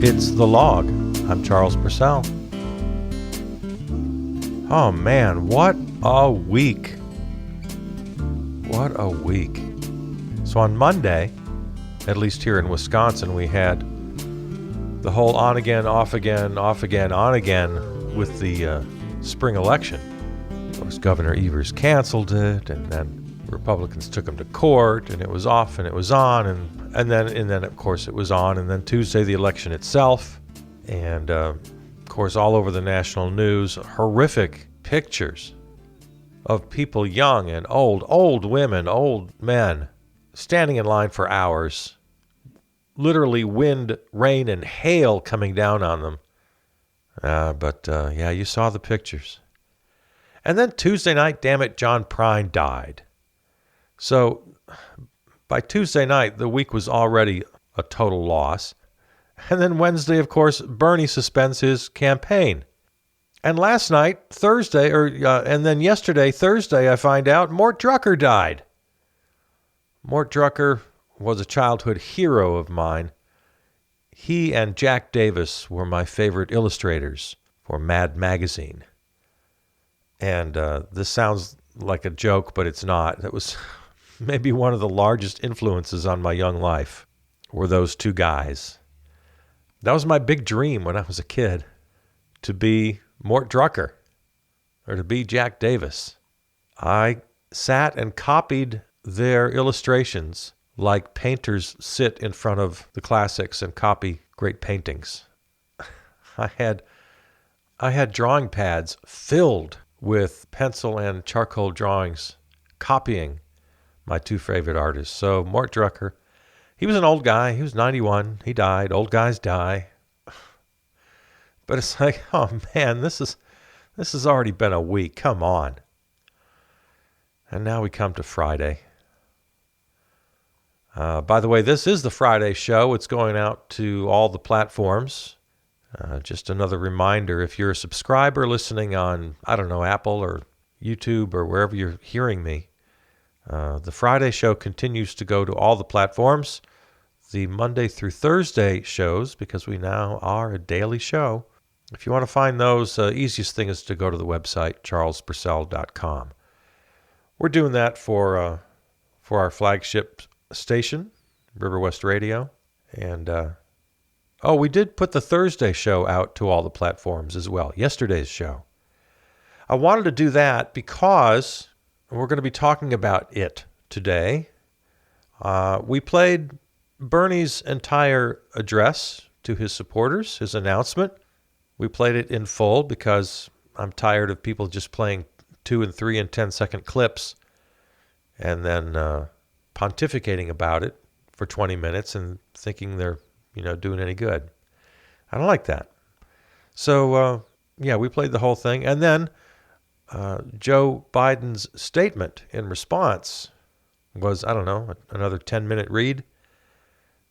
It's The Log. I'm Charles Purcell. Oh man, what a week. What a week. So on Monday, at least here in Wisconsin, we had the whole on again, off again, off again, on again with the spring election. Of course, Governor Evers canceled it, and then Republicans took him to court, and it was off and it was on, and then of course it was on, and then Tuesday the election itself, and of course all over the national news, horrific pictures of people young and old women, old men, standing in line for hours, literally wind, rain, and hail coming down on them. But you saw the pictures. And then Tuesday night, damn it, John Prine died. So by Tuesday night, the week was already a total loss. And then Wednesday, of course, Bernie suspends his campaign. And last night, Thursday, and then yesterday, Thursday, I find out Mort Drucker died. Mort Drucker was a childhood hero of mine. He and Jack Davis were my favorite illustrators for Mad Magazine. And this sounds like a joke, but it's not. It was maybe one of the largest influences on my young life were those two guys. That was my big dream when I was a kid, to be Mort Drucker or to be Jack Davis. I sat and copied their illustrations like painters sit in front of the classics and copy great paintings. I had drawing pads filled with pencil and charcoal drawings, copying my two favorite artists. So Mort Drucker, he was an old guy. He was 91. He died. Old guys die. But it's like, oh man, this has already been a week. Come on. And now we come to Friday. By the way, this is the Friday show. It's going out to all the platforms. Just another reminder, if you're a subscriber listening on, Apple or YouTube or wherever you're hearing me, the Friday show continues to go to all the platforms. The Monday through Thursday shows, because we now are a daily show, if you want to find those, easiest thing is to go to the website, charlespurcell.com. We're doing that for our flagship station, River West Radio. And, we did put the Thursday show out to all the platforms as well, yesterday's show. I wanted to do that because we're going to be talking about it today. We played Bernie's entire address to his supporters, his announcement. We played it in full because I'm tired of people just playing 2 and 3 and 10-second clips and then pontificating about it for 20 minutes and thinking they're, doing any good. I don't like that. So, we played the whole thing. And then Joe Biden's statement in response was, another 10-minute read.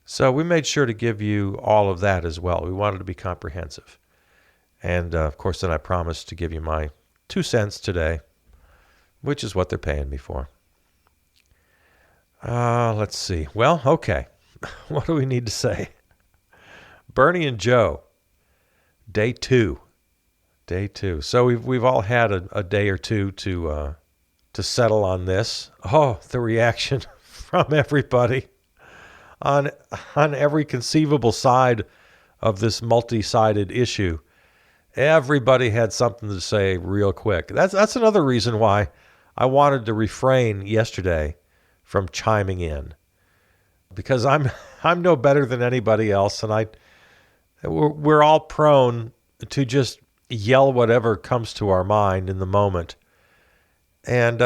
So we made sure to give you all of that as well. We wanted to be comprehensive. And, of course, then I promised to give you my 2 cents today, which is what they're paying me for. Let's see. Well, okay. What do we need to say? Bernie and Joe, day 2. Day 2. So we've all had a day or two to settle on this. Oh, the reaction from everybody on every conceivable side of this multi-sided issue. Everybody had something to say real quick. That's another reason why I wanted to refrain yesterday from chiming in, because I'm no better than anybody else, and we're all prone to just yell whatever comes to our mind in the moment, and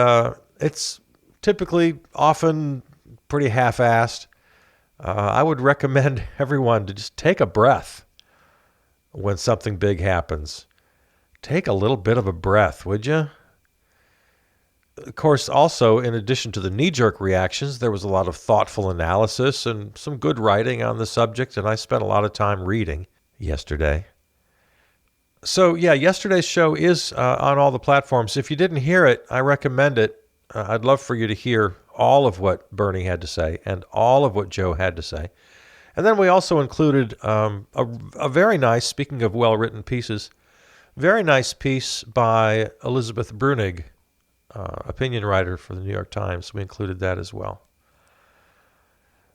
it's typically often pretty half-assed. I would recommend everyone to just take a breath when something big happens. Take a little bit of a breath, would you? Of course, also, in addition to the knee-jerk reactions, there was a lot of thoughtful analysis and some good writing on the subject, and I spent a lot of time reading yesterday. So, yeah, yesterday's show is on all the platforms. If you didn't hear it, I recommend it. I'd love for you to hear all of what Bernie had to say and all of what Joe had to say. And then we also included a very nice, speaking of well-written pieces, very nice piece by Elizabeth Bruenig, opinion writer for the New York Times. We included that as well.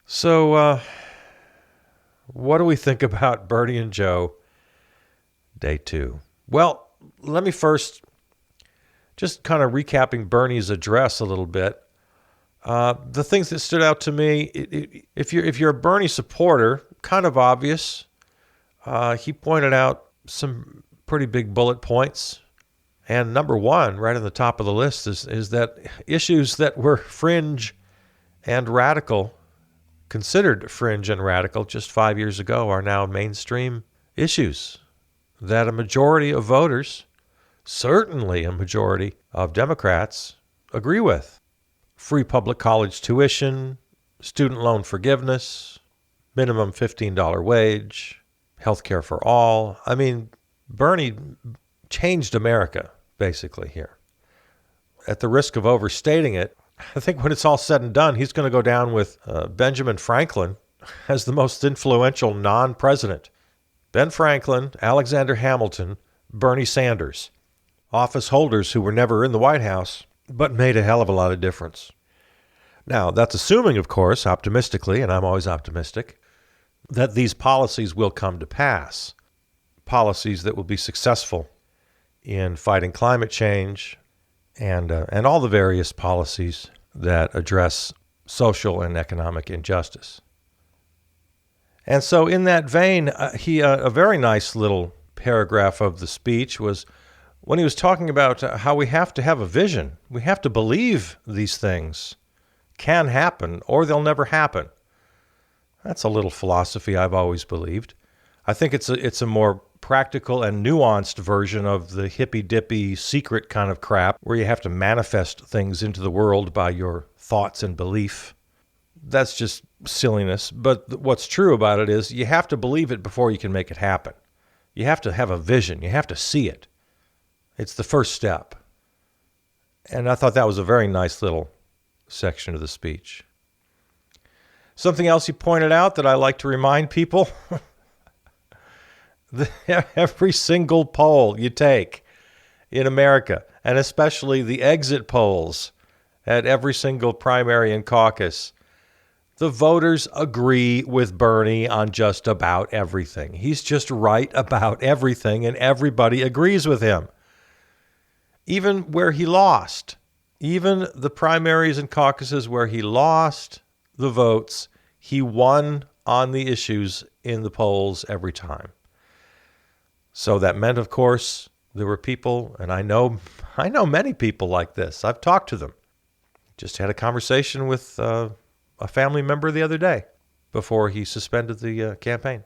So, what do we think about Bernie and Joe, day 2? Well, let me first, just kind of recapping Bernie's address a little bit. The things that stood out to me, if you're a Bernie supporter, kind of obvious. He pointed out some pretty big bullet points. And number one, right on the top of the list, is that issues that were fringe and radical, considered fringe and radical just 5 years ago, are now mainstream issues that a majority of voters, certainly a majority of Democrats, agree with. Free public college tuition, student loan forgiveness, minimum $15 wage, health care for all. I mean, Bernie changed America, basically, here. At the risk of overstating it, I think when it's all said and done, he's going to go down with Benjamin Franklin as the most influential non-president. Ben Franklin, Alexander Hamilton, Bernie Sanders. Office holders who were never in the White House, but made a hell of a lot of difference. Now, that's assuming, of course, optimistically, and I'm always optimistic, that these policies will come to pass. Policies that will be successful in fighting climate change and all the various policies that address social and economic injustice. And so in that vein, a very nice little paragraph of the speech was when he was talking about how we have to have a vision. We have to believe these things can happen or they'll never happen. That's a little philosophy I've always believed. I think it's a more practical and nuanced version of the hippy-dippy secret kind of crap where you have to manifest things into the world by your thoughts and belief. That's just silliness. But what's true about it is you have to believe it before you can make it happen. You have to have a vision. You have to see it. It's the first step. And I thought that was a very nice little section of the speech. Something else he pointed out that I like to remind people, every single poll you take in America, and especially the exit polls at every single primary and caucus, the voters agree with Bernie on just about everything. He's just right about everything, and everybody agrees with him. Even where he lost, even the primaries and caucuses where he lost the votes, he won on the issues in the polls every time. So that meant, of course, there were people, and I know many people like this. I've talked to them. Just had a conversation with a family member the other day before he suspended the campaign.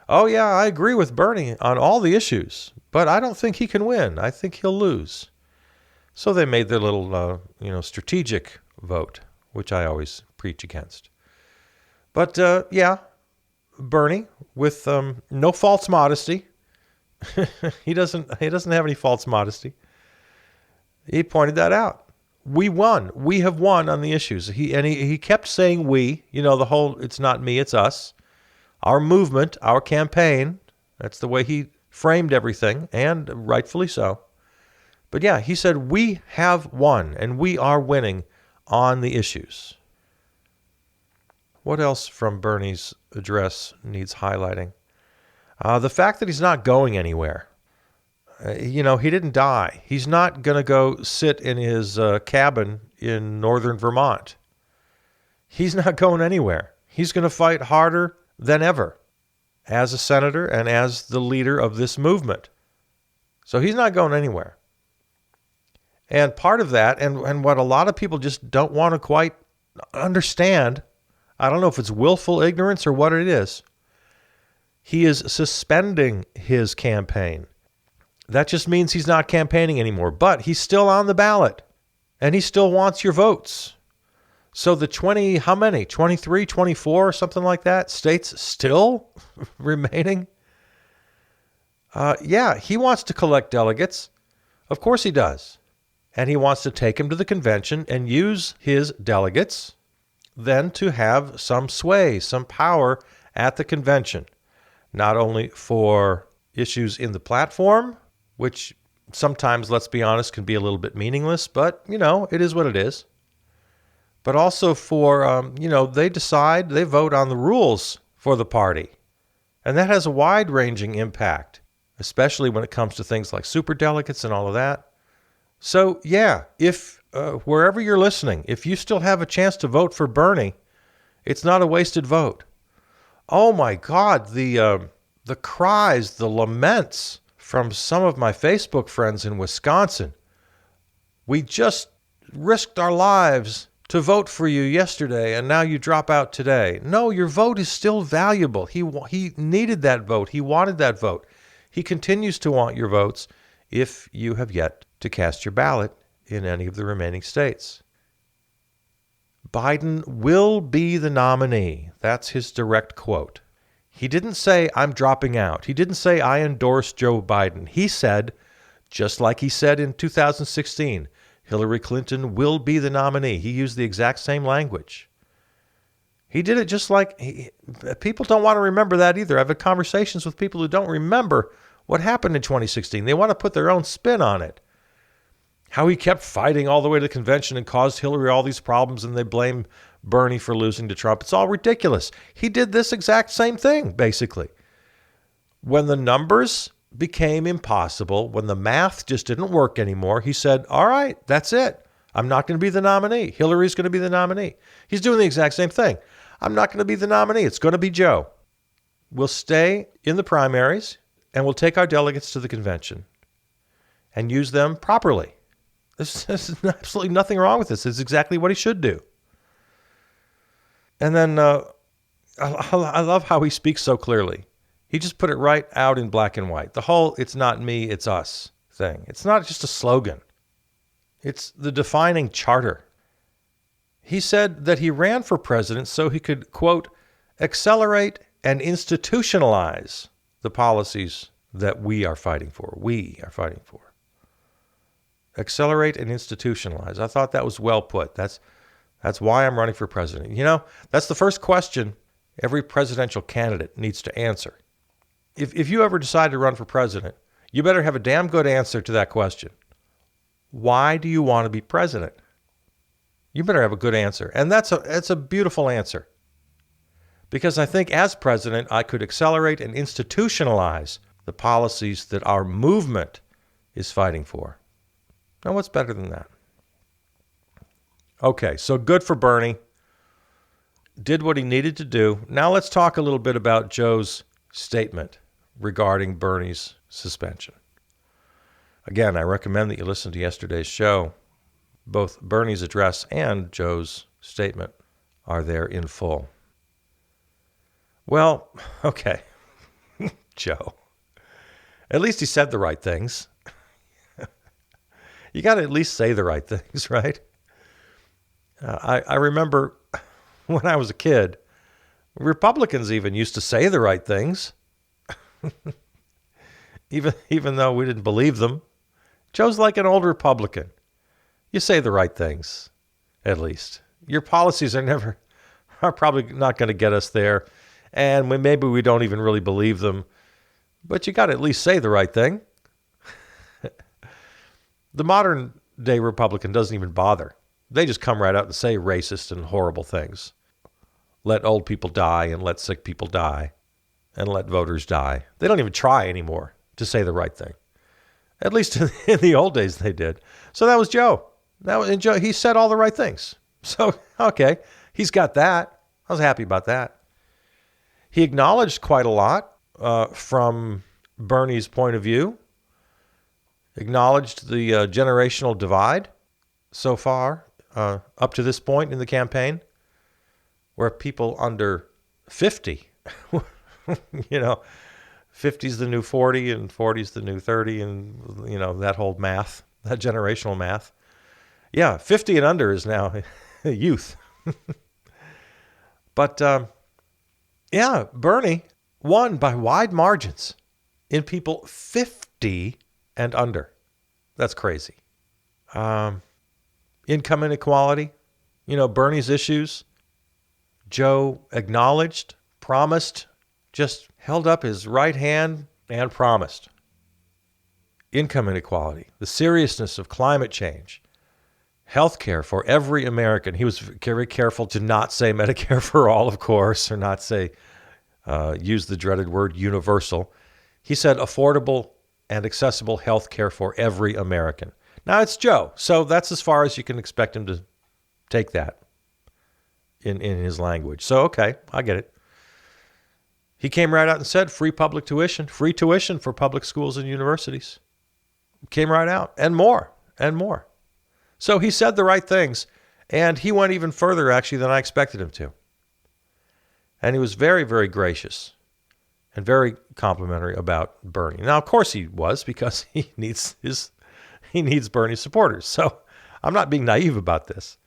Oh, yeah, I agree with Bernie on all the issues, but I don't think he can win. I think he'll lose. So they made their little, strategic vote, which I always preach against. But, yeah, Bernie, with no false modesty, he doesn't have any false modesty. He pointed that out. We won. We have won on the issues. He kept saying we, the whole, it's not me, it's us. Our movement, our campaign, that's the way he framed everything, and rightfully so. But yeah, he said we have won, and we are winning on the issues. What else from Bernie's address needs highlighting? The fact that he's not going anywhere. He didn't die. He's not going to go sit in his cabin in northern Vermont. He's not going anywhere. He's going to fight harder than ever as a senator and as the leader of this movement. So he's not going anywhere. And part of that, and what a lot of people just don't want to quite understand, I don't know if it's willful ignorance or what it is, he is suspending his campaign. That just means he's not campaigning anymore, but he's still on the ballot, and he still wants your votes. So the 23, 24, something like that, states still remaining? Yeah, he wants to collect delegates. Of course he does. And he wants to take them to the convention and use his delegates then to have some sway, some power at the convention, not only for issues in the platform, which sometimes, let's be honest, can be a little bit meaningless, but, it is what it is. But also for, they vote on the rules for the party. And that has a wide-ranging impact, especially when it comes to things like superdelegates and all of that. So, yeah, if wherever you're listening, if you still have a chance to vote for Bernie, it's not a wasted vote. Oh, my God, the cries, the laments from some of my Facebook friends in Wisconsin. We just risked our lives to vote for you yesterday, and now you drop out today. No, your vote is still valuable. He needed that vote. He wanted that vote. He continues to want your votes if you have yet to cast your ballot in any of the remaining states. Biden will be the nominee. That's his direct quote. He didn't say, I'm dropping out. He didn't say, I endorse Joe Biden. He said, just like he said in 2016, Hillary Clinton will be the nominee. He used the exact same language. He did it just like people don't want to remember that either. I've had conversations with people who don't remember what happened in 2016. They want to put their own spin on it. How he kept fighting all the way to the convention and caused Hillary all these problems, and they blame Bernie for losing to Trump. It's all ridiculous. He did this exact same thing, basically. When the numbers became impossible, when the math just didn't work anymore, he said, all right, that's it. I'm not going to be the nominee. Hillary's going to be the nominee. He's doing the exact same thing. I'm not going to be the nominee. It's going to be Joe. We'll stay in the primaries, and we'll take our delegates to the convention and use them properly. There's absolutely nothing wrong with this. It's exactly what he should do. And then I love how he speaks so clearly. He just put it right out in black and white. The whole "it's not me, it's us" thing. It's not just a slogan. It's the defining charter. He said that he ran for president so he could, quote, accelerate and institutionalize the policies that we are fighting for. We are fighting for. Accelerate and institutionalize. I thought that was well put. That's why I'm running for president. That's the first question every presidential candidate needs to answer. If you ever decide to run for president, you better have a damn good answer to that question. Why do you want to be president? You better have a good answer. And that's a beautiful answer. Because I think as president, I could accelerate and institutionalize the policies that our movement is fighting for. Now, what's better than that? Okay, so good for Bernie. Did what he needed to do. Now let's talk a little bit about Joe's statement regarding Bernie's suspension. Again, I recommend that you listen to yesterday's show. Both Bernie's address and Joe's statement are there in full. Well, okay, Joe. At least he said the right things. You got to at least say the right things, right? I remember when I was a kid, Republicans even used to say the right things, even though we didn't believe them. Joe's like an old Republican. You say the right things, at least. Your policies are probably not going to get us there, and maybe we don't even really believe them, but you got to at least say the right thing. The modern day Republican doesn't even bother. They just come right out and say racist and horrible things. Let old people die and let sick people die and let voters die. They don't even try anymore to say the right thing. At least in the old days they did. So that was Joe. Joe, he said all the right things. So, okay, he's got that. I was happy about that. He acknowledged quite a lot from Bernie's point of view. Acknowledged the generational divide so far, up to this point in the campaign, where people under 50, 50's the new 40 and 40's the new 30, and, that whole math, that generational math. Yeah, 50 and under is now youth. But, Bernie won by wide margins. in people 50 and under. That's crazy. Income inequality, Bernie's issues. Joe acknowledged, promised, just held up his right hand and promised. Income inequality, the seriousness of climate change, healthcare for every American. He was very careful to not say Medicare for all, of course, or not say, use the dreaded word universal. He said affordable and accessible healthcare for every American. Now, it's Joe, so that's as far as you can expect him to take that in his language. So, okay, I get it. He came right out and said free tuition for public schools and universities. Came right out, and more. So he said the right things, and he went even further, actually, than I expected him to. And he was very, very gracious and very complimentary about Bernie. Now, of course he was, because he needs Bernie's supporters. So I'm not being naive about this.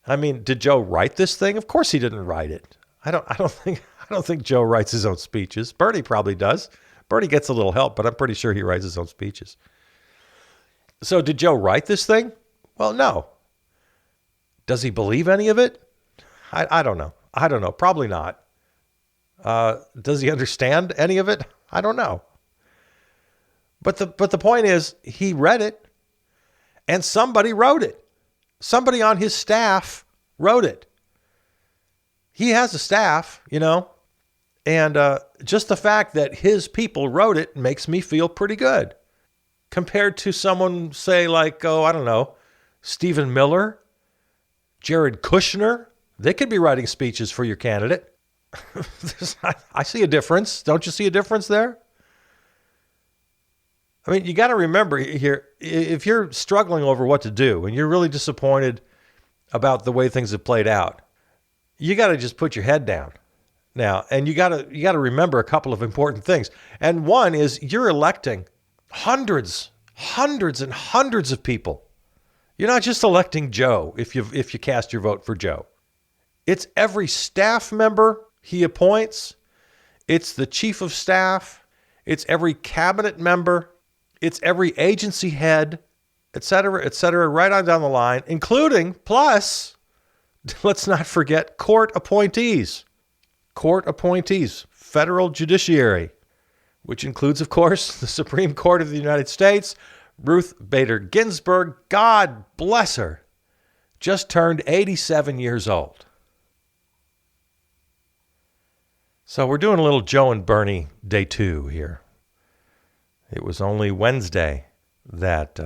I mean, did Joe write this thing? Of course he didn't write it. I don't think Joe writes his own speeches. Bernie probably does. Bernie gets a little help, but I'm pretty sure he writes his own speeches. So did Joe write this thing? Well, no. Does he believe any of it? I don't know. Probably not. Does he understand any of it? I don't know. But the point is, he read it, and somebody wrote it. Somebody on his staff wrote it. He has a staff, and just the fact that his people wrote it makes me feel pretty good. Compared to someone, say, like, Stephen Miller, Jared Kushner. They could be writing speeches for your candidate. I see a difference. Don't you see a difference there? I mean, you got to remember here, if you're struggling over what to do and you're really disappointed about the way things have played out, you got to just put your head down now. And you got to remember a couple of important things. And one is you're electing hundreds and hundreds of people. You're not just electing Joe if you cast your vote for Joe. It's every staff member he appoints. It's the chief of staff. It's every cabinet member. It's every agency head, et cetera, right on down the line, including, plus, let's not forget, court appointees. Court appointees, federal judiciary, which includes, of course, the Supreme Court of the United States. Ruth Bader Ginsburg, God bless her, just turned 87 years old. So we're doing a little Joe and Bernie day 2 here. It was only Wednesday that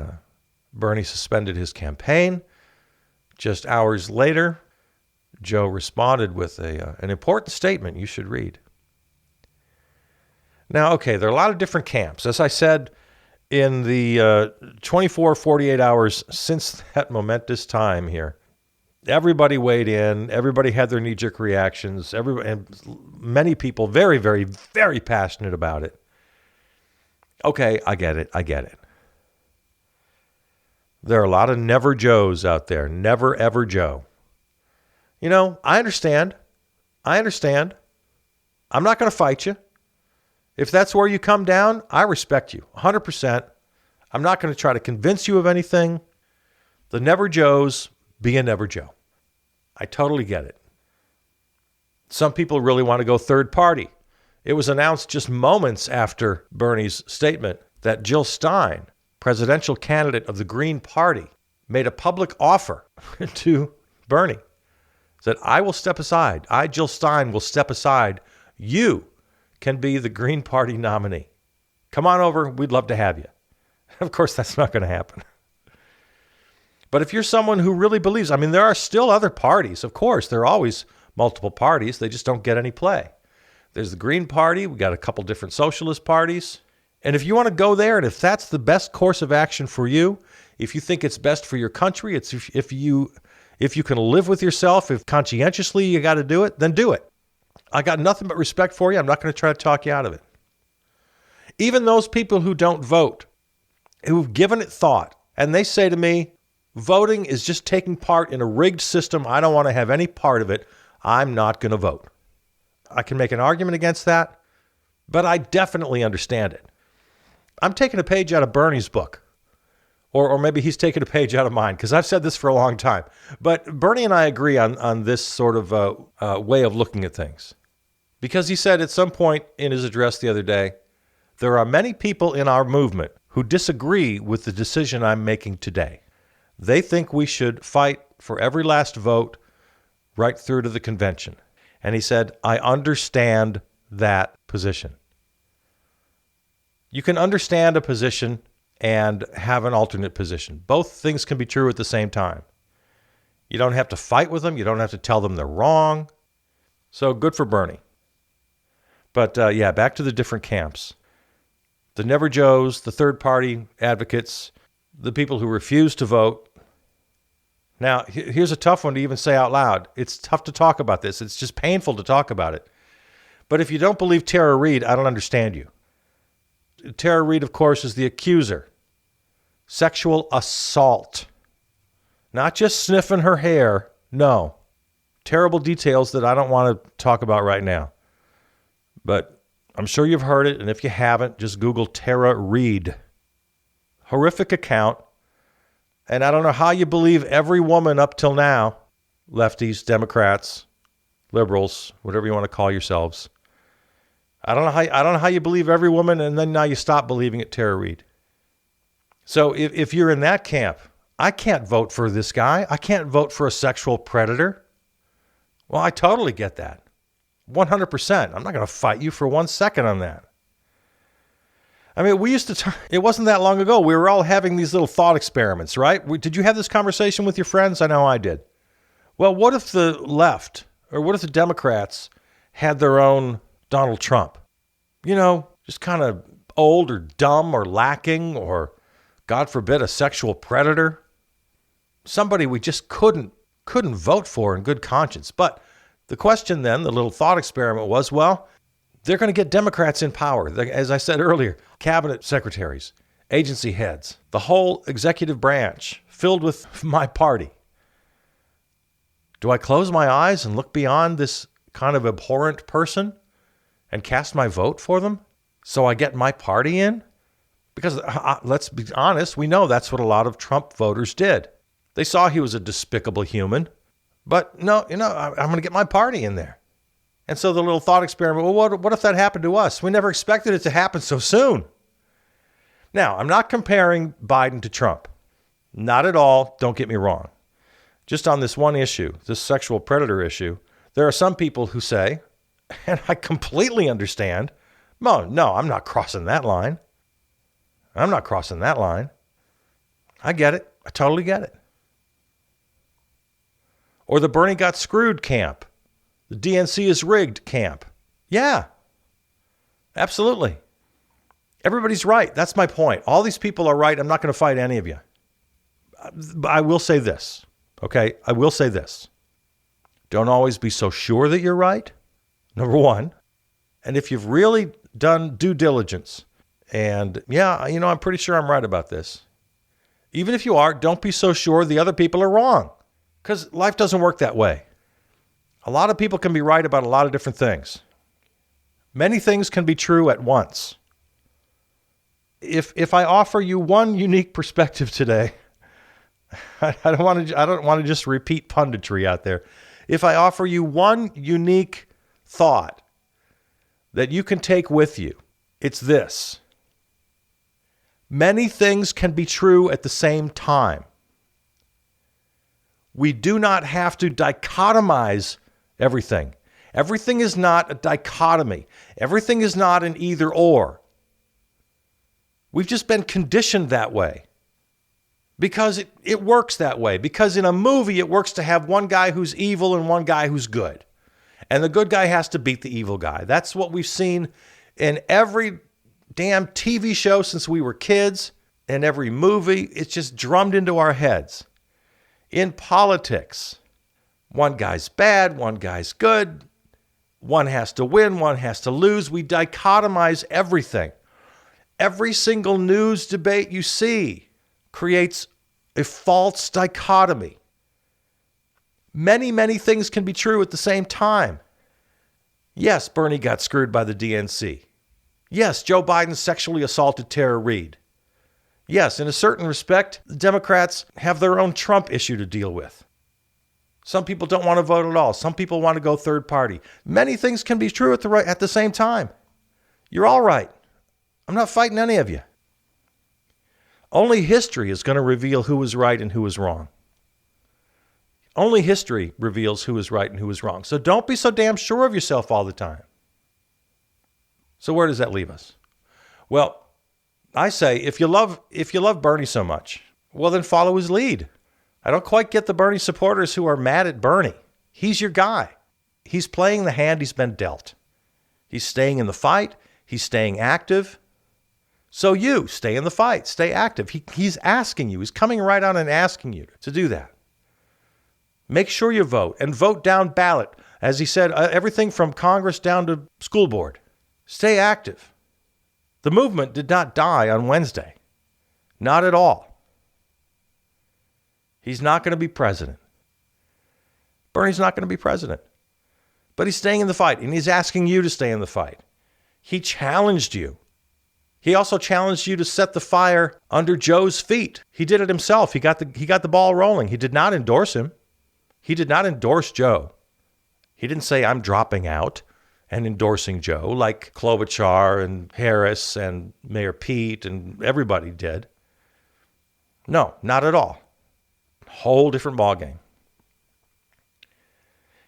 Bernie suspended his campaign. Just hours later, Joe responded with an important statement you should read. Now, okay, there are a lot of different camps. As I said, in the 48 hours since that momentous time here, everybody weighed in. Everybody had their knee-jerk reactions. And many people very, very, very passionate about it. Okay, I get it. There are a lot of never Joes out there. Never, ever Joe. I understand. I'm not going to fight you. If that's where you come down, I respect you 100%. I'm not going to try to convince you of anything. The never Joes, be a never Joe. I totally get it. Some people really want to go third party. It was announced just moments after Bernie's statement that Jill Stein, presidential candidate of the Green Party, made a public offer to Bernie. Said, I will step aside. I, Jill Stein, will step aside. You can be the Green Party nominee. Come on over. We'd love to have you. Of course, that's not going to happen. But if you're someone who really believes, there are still other parties. Of course, there are always multiple parties. They just don't get any play. There's the Green Party. We got a couple different socialist parties. And if you want to go there, and if that's the best course of action for you, if you think it's best for your country, it's if you can live with yourself, if conscientiously you got to do it, then do it. I got nothing but respect for you. I'm not going to try to talk you out of it. Even those people who don't vote, who've given it thought, and they say to me, voting is just taking part in a rigged system. I don't want to have any part of it. I'm not going to vote. I can make an argument against that, But I definitely understand it. I'm taking a page out of Bernie's book. Or maybe he's taking a page out of mine, because I've said this for a long time. But Bernie and I agree on this sort of way of looking at things. Because he said at some point in his address the other day, there are many people in our movement who disagree with the decision I'm making today. They think we should fight for every last vote right through to the convention. And he said, I understand that position. You can understand a position and have an alternate position. Both things can be true at the same time. You don't have to fight with them. You don't have to tell them they're wrong. So good for Bernie. But back to the different camps. The Never Joes, the third-party advocates, the people who refuse to vote. Now, here's a tough one to even say out loud. It's tough to talk about this. It's just painful to talk about it. But if you don't believe Tara Reade, I don't understand you. Tara Reade, of course, is the accuser. Sexual assault. Not just sniffing her hair. No. Terrible details that I don't want to talk about right now. But I'm sure you've heard it, and if you haven't, just Google Tara Reade. Horrific account. And I don't know how you believe every woman up till now, lefties, Democrats, liberals, whatever you want to call yourselves. I don't know how you believe every woman, and then now you stop believing it, Tara Reade. So if you're in that camp, I can't vote for this guy. I can't vote for a sexual predator. Well, I totally get that. 100%. I'm not going to fight you for 1 second on that. I mean, we used to it wasn't that long ago. We were all having these little thought experiments, right? Did you have this conversation with your friends? I know I did. Well, what if the left, or what if the Democrats had their own Donald Trump? You know, just kind of old or dumb or lacking, or God forbid, a sexual predator. Somebody we just couldn't vote for in good conscience. But the question then, the little thought experiment was, well, they're going to get Democrats in power. As I said earlier, cabinet secretaries, agency heads, the whole executive branch filled with my party. Do I close my eyes and look beyond this kind of abhorrent person and cast my vote for them so I get my party in? Because let's be honest, we know that's what a lot of Trump voters did. They saw he was a despicable human, but no, I'm going to get my party in there. And so the little thought experiment, well, what if that happened to us? We never expected it to happen so soon. Now, I'm not comparing Biden to Trump. Not at all. Don't get me wrong. Just on this one issue, this sexual predator issue, there are some people who say, and I completely understand, no, I'm not crossing that line. I'm not crossing that line. I get it. I totally get it. Or the Bernie got screwed camp. The DNC is rigged camp. Yeah, absolutely. Everybody's right. That's my point. All these people are right. I'm not going to fight any of you. But I will say this, okay? I will say this. Don't always be so sure that you're right, number one. And if you've really done due diligence, and I'm pretty sure I'm right about this. Even if you are, don't be so sure the other people are wrong, because life doesn't work that way. A lot of people can be right about a lot of different things. Many things can be true at once. If I offer you one unique perspective today, I don't want to just repeat punditry out there. If I offer you one unique thought that you can take with you, it's this. Many things can be true at the same time. We do not have to dichotomize everything. Everything is not a dichotomy. Everything is not an either or. We've just been conditioned that way because it works that way. Because in a movie, it works to have one guy who's evil and one guy who's good. And the good guy has to beat the evil guy. That's what we've seen in every damn TV show since we were kids, and every movie. It's just drummed into our heads. In politics, one guy's bad, one guy's good. One has to win, one has to lose. We dichotomize everything. Every single news debate you see creates a false dichotomy. Many, many things can be true at the same time. Yes, Bernie got screwed by the DNC. Yes, Joe Biden sexually assaulted Tara Reade. Yes, in a certain respect, the Democrats have their own Trump issue to deal with. Some people don't want to vote at all. Some people want to go third party. Many things can be true at the same time. You're all right. I'm not fighting any of you. Only history is going to reveal who was right and who was wrong. Only history reveals who is right and who is wrong. So don't be so damn sure of yourself all the time. So where does that leave us? Well, I say if you love Bernie so much, well then follow his lead. I don't quite get the Bernie supporters who are mad at Bernie. He's your guy. He's playing the hand he's been dealt. He's staying in the fight. He's staying active. So you stay in the fight, stay active. He's asking you. He's coming right on and asking you to do that. Make sure you vote and vote down ballot. As he said, everything from Congress down to school board. Stay active. The movement did not die on Wednesday. Not at all. He's not going to be president. Bernie's not going to be president. But he's staying in the fight, and he's asking you to stay in the fight. He challenged you. He also challenged you to set the fire under Joe's feet. He did it himself. He got the ball rolling. He did not endorse him. He did not endorse Joe. He didn't say, I'm dropping out and endorsing Joe like Klobuchar and Harris and Mayor Pete and everybody did. No, not at all. Whole different ballgame.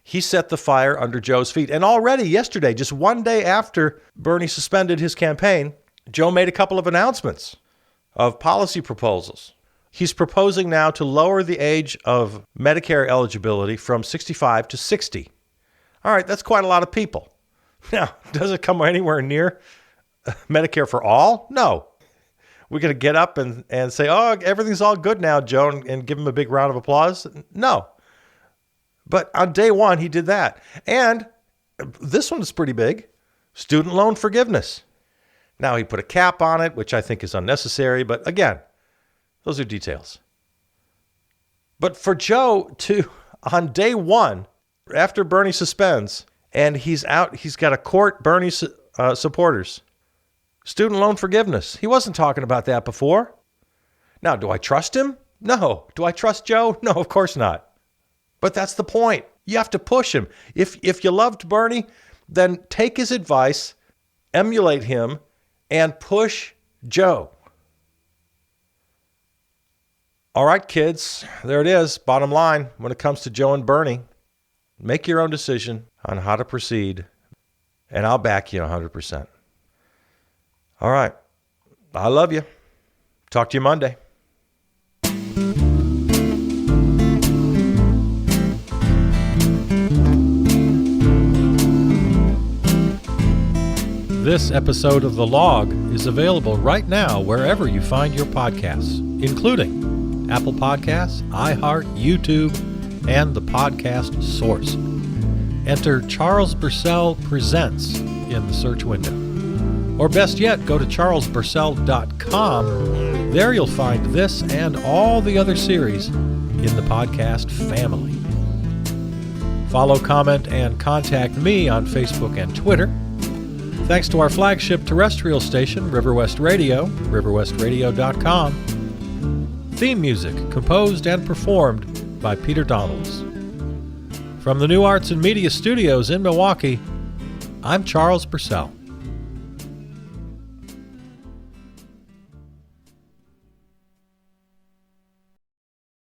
He set the fire under Joe's feet. And already yesterday, just one day after Bernie suspended his campaign, Joe made a couple of announcements of policy proposals. He's proposing now to lower the age of Medicare eligibility from 65 to 60. All right, that's quite a lot of people. Now, does it come anywhere near Medicare for all? No. We're going to get up and say, oh, everything's all good now, Joe, and give him a big round of applause? No. But on day one, he did that. And this one is pretty big. Student loan forgiveness. Now, he put a cap on it, which I think is unnecessary. But again, those are details. But for Joe to, on day one, after Bernie suspends, and he's out, he's got to court Bernie supporters. Student loan forgiveness. He wasn't talking about that before. Now, do I trust him? No. Do I trust Joe? No, of course not. But that's the point. You have to push him. If you loved Bernie, then take his advice, emulate him, and push Joe. All right, kids, there it is. Bottom line, when it comes to Joe and Bernie, make your own decision on how to proceed, and I'll back you 100%. All right. I love you. Talk to you Monday. This episode of The Log is available right now wherever you find your podcasts, including Apple Podcasts, iHeart, YouTube, and the podcast Source. Enter Charles Burcell Presents in the search window. Or best yet, go to charlesburcell.com. There you'll find this and all the other series in the podcast family. Follow, comment, and contact me on Facebook and Twitter. Thanks to our flagship terrestrial station, River West Radio, riverwestradio.com. Theme music composed and performed by Peter Donalds. From the New Arts and Media Studios in Milwaukee, I'm Charles Burcell.